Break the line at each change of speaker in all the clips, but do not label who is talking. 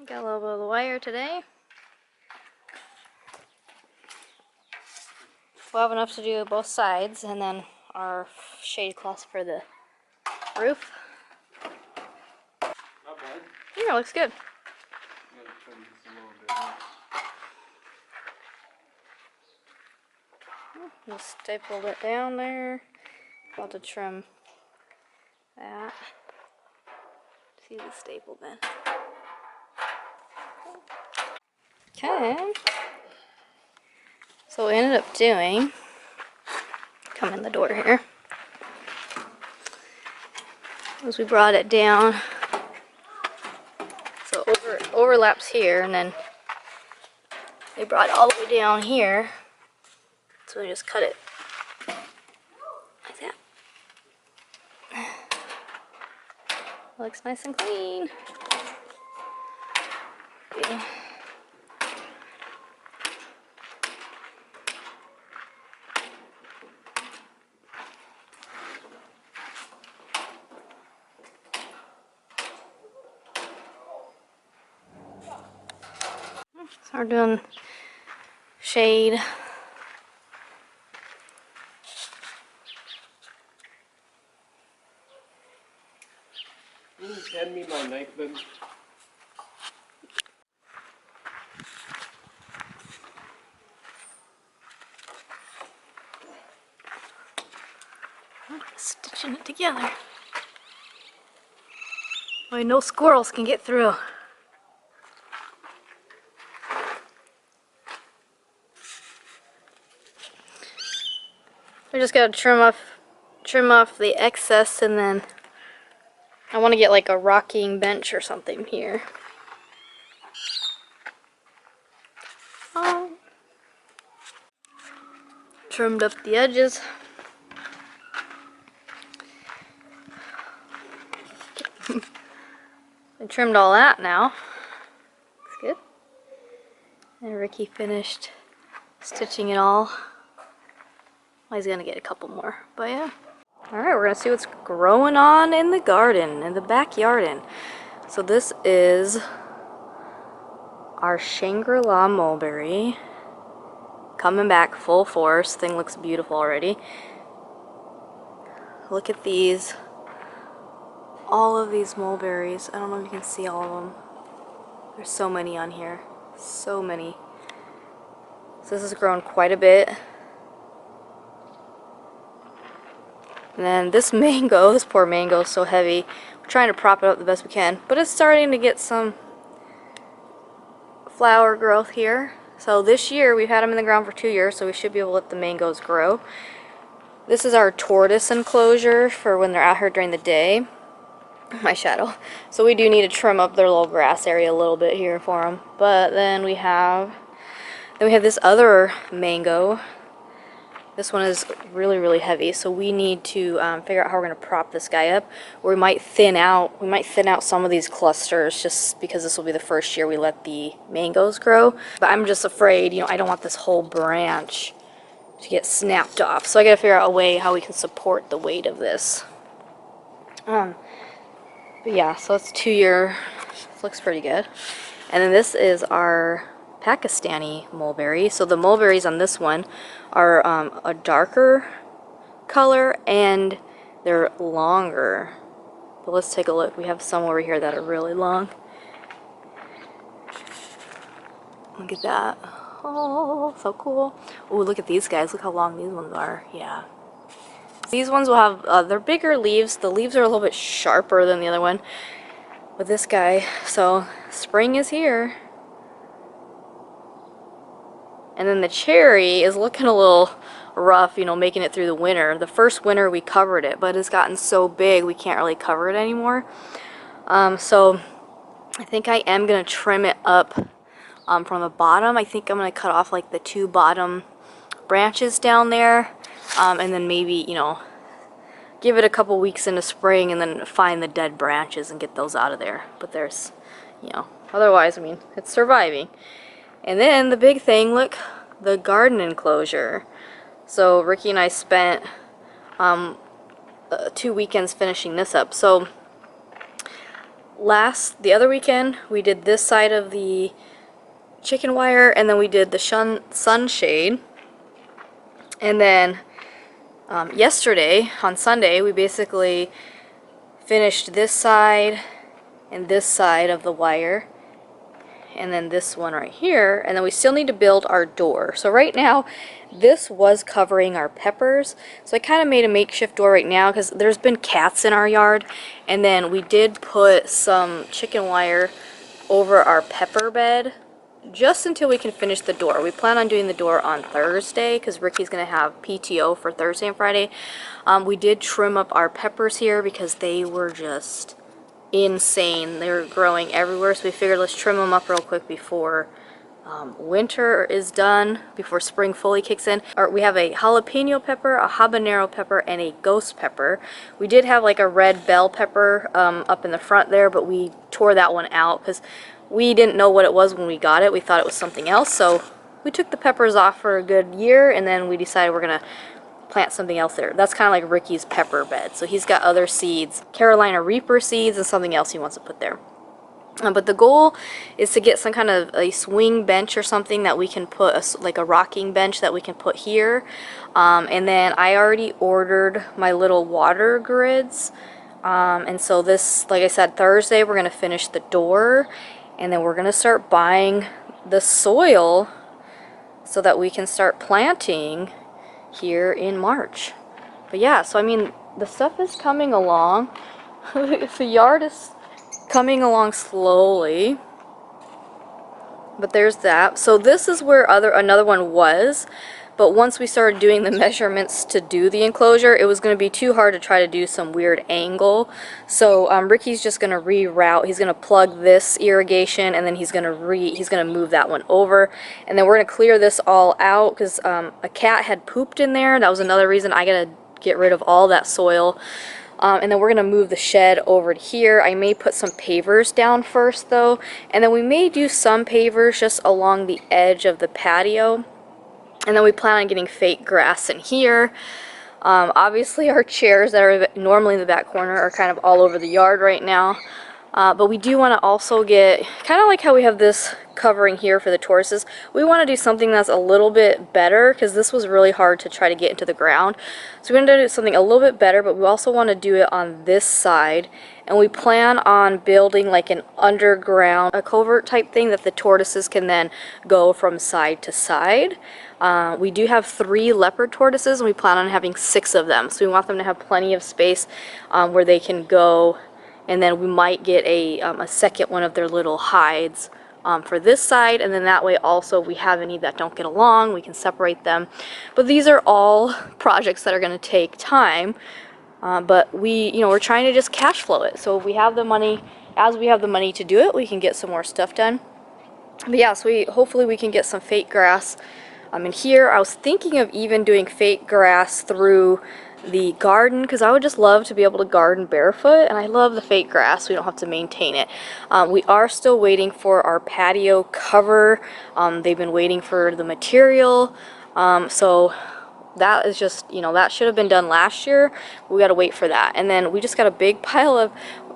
Got a little bit of the wire today. We'll have enough to do both sides, and then our shade cloth for the roof.
Not bad.
Yeah, looks good.
Gotta trim this a little bit.
Just stapled it down there. About to trim that. See the staple then. Okay. So what we ended up doing, come in the door here, was we brought it down so it overlaps here, and then we brought it all the way down here. So we just cut it like that. Looks nice and clean. Okay. So we're doing shade.
Can you hand me my knife then?
Stitching it together. Boy, no squirrels can get through. We just gotta trim off the excess, and then I want to get like a rocking bench or something here. Trimmed up the edges. I trimmed all that now. Looks good. And Ricky finished stitching it all. Well, he's gonna get a couple more, but yeah. Alright, we're gonna see what's growing on in the garden, in the backyard. So this is our Shangri-La mulberry. Coming back full force. Thing looks beautiful already. Look at these. All of these mulberries. I don't know if you can see all of them. There's so many on here. So many. So this has grown quite a bit. And then this mango, this poor mango is so heavy. We're trying to prop it up the best we can. But it's starting to get some flower growth here. So this year, we've had them in the ground for 2 years, so we should be able to let the mangoes grow. This is our tortoise enclosure for when they're out here during the day. My shadow. So we do need to trim up their little grass area a little bit here for them. But then we have this other mango. This one is really, really heavy, so we need to figure out how we're going to prop this guy up. Or we might thin out some of these clusters, just because this will be the first year we let the mangoes grow. But I'm just afraid, I don't want this whole branch to get snapped off. So I got to figure out a way how we can support the weight of this. But yeah, so it's 2 year. Looks pretty good. And then this is our Pakistani mulberry. So the mulberries on this one are a darker color, and they're longer. But let's take a look. We have some over here that are really long. Look at that. Oh, so cool. Oh, look at these guys. Look how long these ones are. Yeah. These ones will have, they're bigger leaves. The leaves are a little bit sharper than the other one with this guy. So spring is here. And then the cherry is looking a little rough, making it through the winter. The first winter we covered it, but it's gotten so big we can't really cover it anymore. So I think I am going to trim it up from the bottom. I think I'm going to cut off like the 2 bottom branches down there. And then maybe, give it a couple weeks into spring and then find the dead branches and get those out of there. But there's, otherwise, it's surviving. And then the big thing, look, the garden enclosure. So Ricky and I spent 2 weekends finishing this up. So the other weekend we did this side of the chicken wire, and then we did the sunshade, and then yesterday on Sunday we basically finished this side and this side of the wire, and then this one right here, and then we still need to build our door. So right now this was covering our peppers, so I kind of made a makeshift door right now because there's been cats in our yard, and then we did put some chicken wire over our pepper bed just until we can finish the door. We plan on doing the door on Thursday because Ricky's going to have PTO for Thursday and Friday. We did trim up our peppers here because they were just insane. They were growing everywhere, so we figured let's trim them up real quick before winter is done, before spring fully kicks in. We have a jalapeno pepper, a habanero pepper, and a ghost pepper. We did have like a red bell pepper up in the front there, but we tore that one out because we didn't know what it was when we got it. We thought it was something else, so we took the peppers off for a good year, and then we decided we're gonna plant something else there. That's kind of like Ricky's pepper bed. So he's got other seeds, Carolina Reaper seeds, and something else he wants to put there. But the goal is to get some kind of a swing bench or something that we can put, like a rocking bench that we can put here. And then I already ordered my little water grids. And so this, like I said, Thursday we're going to finish the door. And then we're going to start buying the soil so that we can start planting here in March. But yeah, so I mean, the stuff is coming along. The yard is coming along slowly, but there's that. So this is where another one was, but once we started doing the measurements to do the enclosure, it was going to be too hard to try to do some weird angle. So Ricky's just going to reroute. He's going to plug this irrigation, and then he's going to move that one over, and then we're going to clear this all out because a cat had pooped in there. That was another reason I got to get rid of all that soil. And then we're going to move the shed over to here. I may put some pavers down first though, and then we may do some pavers just along the edge of the patio, and then we plan on getting fake grass in here. Obviously our chairs that are normally in the back corner are kind of all over the yard right now. But we do want to also get, kind of like how we have this covering here for the tortoises, we want to do something that's a little bit better because this was really hard to try to get into the ground. So we're going to do something a little bit better, but we also want to do it on this side. And we plan on building like an underground, a covert type thing that the tortoises can then go from side to side. We do have 3 leopard tortoises, and we plan on having 6 of them. So we want them to have plenty of space where they can go. And then we might get a second one of their little hides for this side, and then that way also if we have any that don't get along, we can separate them. But these are all projects that are going to take time, but we're trying to just cash flow it. So if we have the money, as we have the money to do it, we can get some more stuff done. But yeah, so hopefully we can get some fake grass in here. I was thinking of even doing fake grass through the garden because I would just love to be able to garden barefoot, and I love the fake grass. We don't have to maintain it. We are still waiting for our patio cover. They've been waiting for the material, so that is just, that should have been done last year. We got to wait for that. And then we just got a big pile of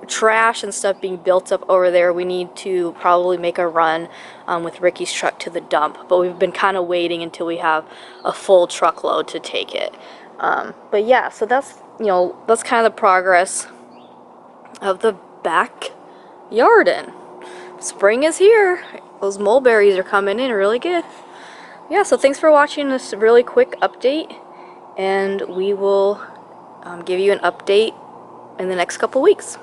trash and stuff being built up over there. We need to probably make a run with Ricky's truck to the dump, but we've been kind of waiting until we have a full truckload to take it. But yeah, so that's kind of the progress of the Back-Yarden. Spring is here. Those mulberries are coming in really good. Yeah, so thanks for watching this really quick update, and we will give you an update in the next couple weeks.